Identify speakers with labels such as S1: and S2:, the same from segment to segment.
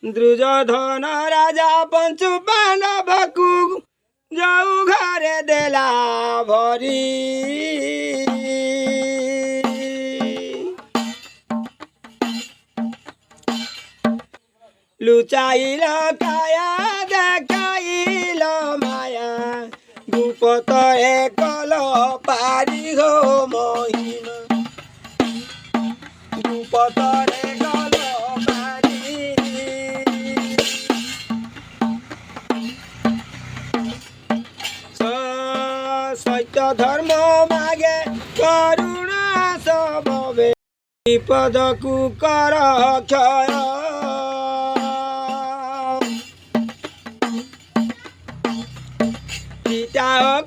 S1: ଦୁର୍ଯ୍ୟୋଧନ ରାଜା ପଞ୍ଚୁ ପାଣ୍ଡବକୁ ଯୋଉ ଘରେ ଦେଲା ଭରି ଲୁଚାଇଲ କାୟା ଦେଖାଇଲ ମାୟା ଗୁପତରେ କଲ ପାରି ହୋ ମହିମା ଗୁପତରେ କଲ ପାରି ସତ୍ୟ ଧର୍ମ ମାଗେ କରୁଣା ସବବେ ବିପଦକୁ କର କ୍ଷୟ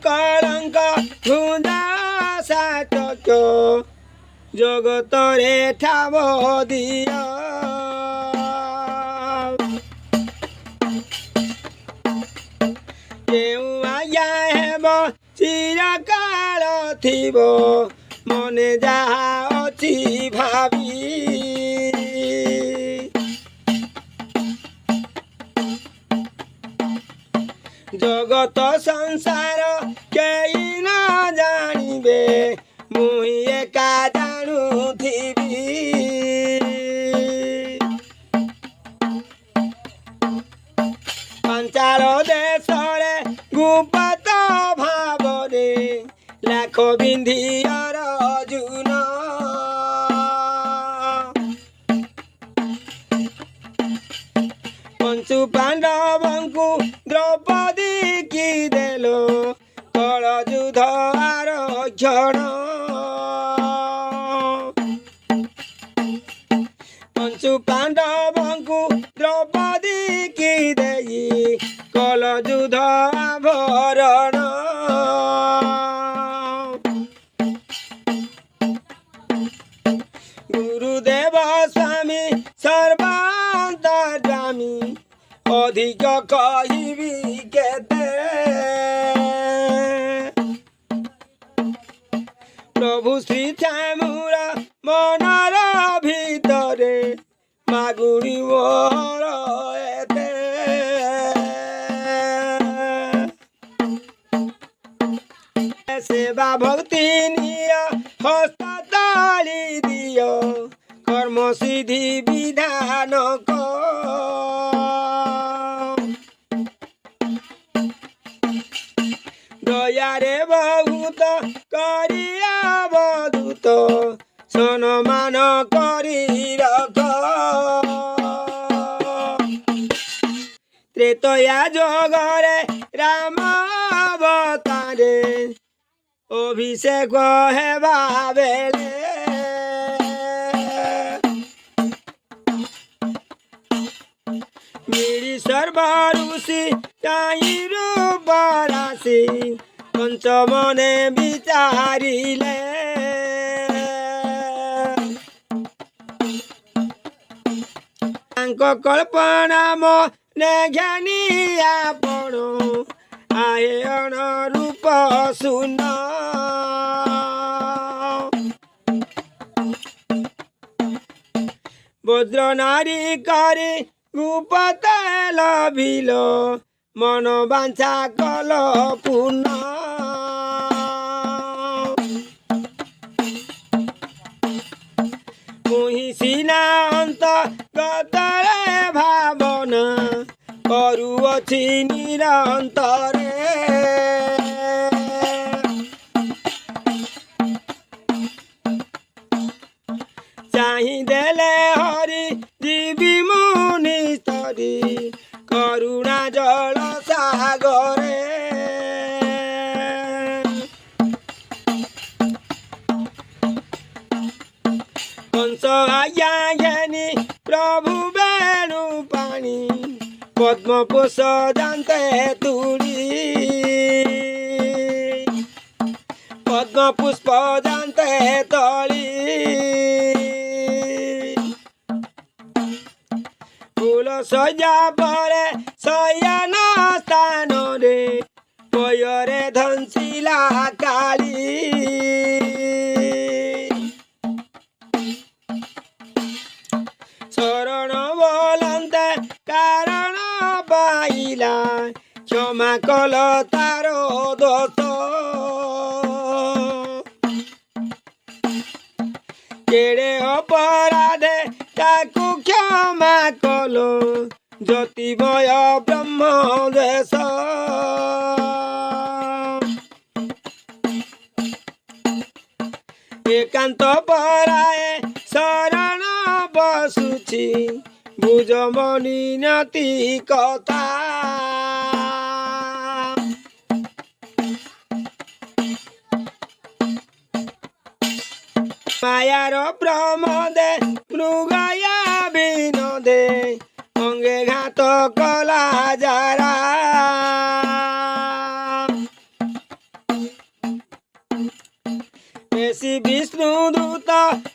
S1: କଳଙ୍କ ଭୁନ୍ଦା ସାତକ ଜଗତରେ ଠାବ ଦିଅ କେଉଁ ଆଜ୍ଞା ହେବ ଚିରକାଳ ଥିବ ମନେ ଯାହା ଅଛି ଭାବି ଜଗତ ସଂସାର କେହି ନ ଜାଣିବେ ମୁଇଁ ଏକା ଜାଣୁଥିବି ପାଞ୍ଚାଳ ଦେଶରେ ଗୁପ୍ତ ଭାବରେ ଲାଖ ବିନ୍ଧି ଅର୍ଜୁନ ପଞ୍ଚୁ ପାଣ୍ଡବଙ୍କୁ ଦ୍ରୌପଦୀ କି ଦେଲ କଳ ଯୁଦ୍ଧ ଆରକ୍ଷଣ ପଞ୍ଚୁ ପାଣ୍ଡବଙ୍କୁ ଦ୍ରୌପଦୀ କି ଦେଇ କଳ ଯୁଦ୍ଧ ଆଭରଣ ଗୁରୁଦେବ ସ୍ୱାମୀ ସର୍ବାନ୍ତର୍ଯାମୀ ଅଧିକ କହିବି କେତେ ପ୍ରଭୁ ଶ୍ରୀ ଶ୍ୟାମୁର ମନର ଭିତରେ ମାଗୁଣି ମୋର ଏତେ ସେବା ଭକ୍ତି ନିଅ ହସ୍ତ ତାଳି ଦିଅ କର୍ମ ସିଦ୍ଧି ବିଧାନ ଦୟାରେ ବହୁତ କରି ଅବଧୂତ ସମ୍ମାନ କରି ରଖ ତ୍ରେତୟା ଯୁଗରେ ରାମ ଅବତାରେ ଅଭିଷେକ ହେବା ବେଳେ ମିଳି ସର୍ବ ଋଷି ଚାହିଁ ରୂପ ରାଶି ପଞ୍ଚମନେ ବିଚାରିଲେ ତାଙ୍କ କଳ୍ପନା ମନେ ଜ୍ଞାନୀ ଆପଣ ଆଏ ଅନୁରୂପ ଶୂନ ବଜ୍ର ନାରୀ କରି ରୂପତେ ଲଭିଲ ମନ ବାଞ୍ଛା କଲ ପୂର୍ଣ୍ଣ ମୁହିଁ ସିନା ଅନ୍ତ ଗତରେ ଭାବନା କରୁଅଛି ନିରନ୍ତରେ ଚାହିଁ ଦେଲେ ହରି ଯିବି ମୁନି ସ୍ତରୀ କରୁଣା ଜଳ ସାଗରେ କଂସ ଆଜ୍ଞା ଘେନି ପ୍ରଭୁ ବେଣୁ ପାଣି ପଦ୍ମପୋଷ ଜାନ୍ତେ ତୁଳି ପଦ୍ମ ପୁଷ୍ପ ଜାନ୍ତେ ତଳି ଫୁଲ ସଜା ପରେ ଶୟନ ସ୍ଥାନରେ ପୟରେ ଧଂସିଲା କାଳି ଶରଣ ବୋଲନ୍ତେ क्षमा कल तार दोष केड़े अपराधे ताकू क्षमा कल ज्योतिमय ब्रह्म देश एकांत पराए शरण बसुछि बुझ मनी नाती कथा मायार प्रमदे मृगया विनोदे अंगे घात कला जारा पेशी विष्णु दूत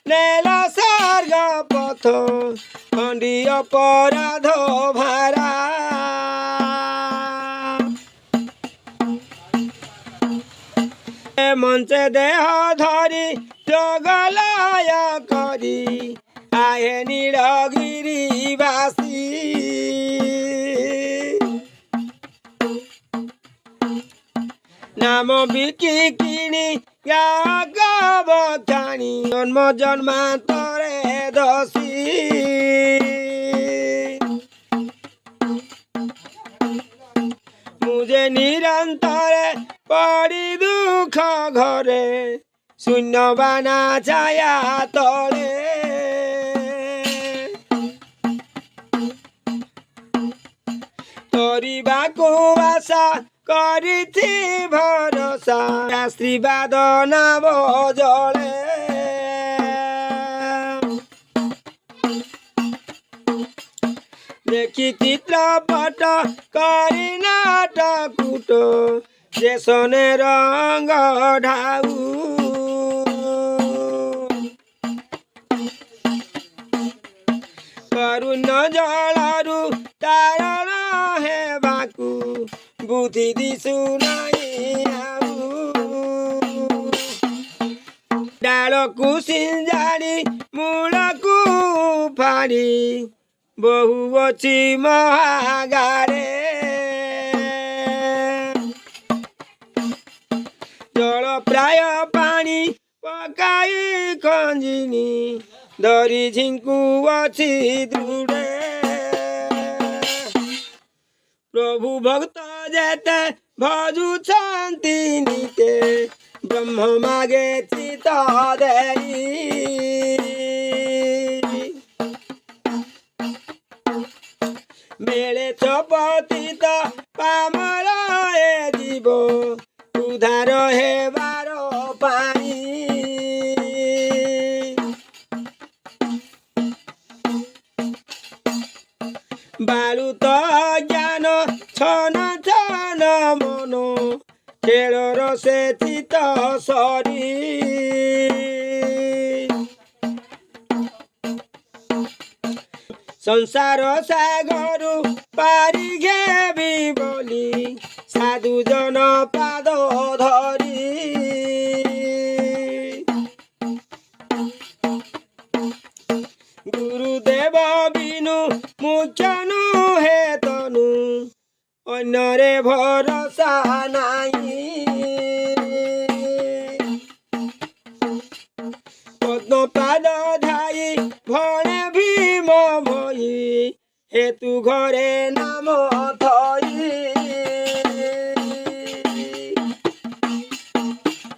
S1: नेल स्वर्ग पथ खंडी अपराध भारा मंचे देह धरी जगलय करी आहे नीलगिरीवासी नाम बिकी किणी बखाणी जन्म जन्मांतरे दसी मुझे निरंतर पड़ी दुख घरे शून्य बाना छाया तले तोरिबाकु आशा करिथि भरोसा आशीर्वाद नाम जले देखि चित्रपट करी नाटकुट जेसने रंग ढाऊ करुण जलरू तारण हेबाकू बुद्धि दिशु नहीं आऊ डालकू सिंजाणी मूलकू फाड़ी बहु अच्छी महागारे जल प्राय पानी पकाई खंजिनी धरी झिंकू अच्छी दृढ़े प्रभु भक्त जेते भजु शांति नीते ब्रह्म मागे चित देई मेले चपतित पामर ए जीव उधार हेबार पाई बालू तो ज्ञान छन छन मन खेल रसे चित सरी संसार सागर पारी घेबी बोली साधु जन पाद धरी गुरुदेव बिनु मुख्य नुहे तनु अन्यरे भरोसा नाही पद्म पाद धाई भणे भीम भई हेतु घरे नाम थई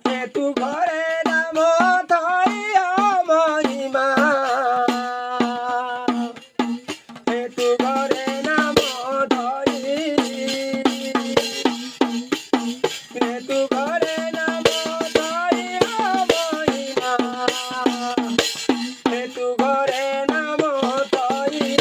S1: हेतु घरे नाम थई महिमा हेतु घरे नाम थई हेतु घरे नाम थई महिमा हेतु घरे नाम थई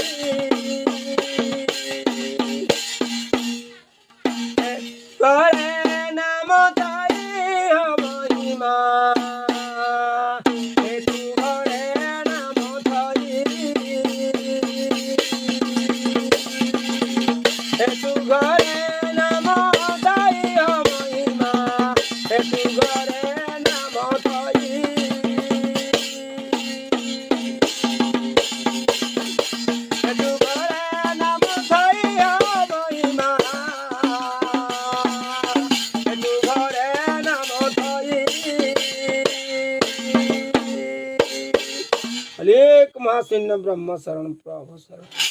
S1: एक महाशून्य ब्रह्म शरण प्रभु शरण।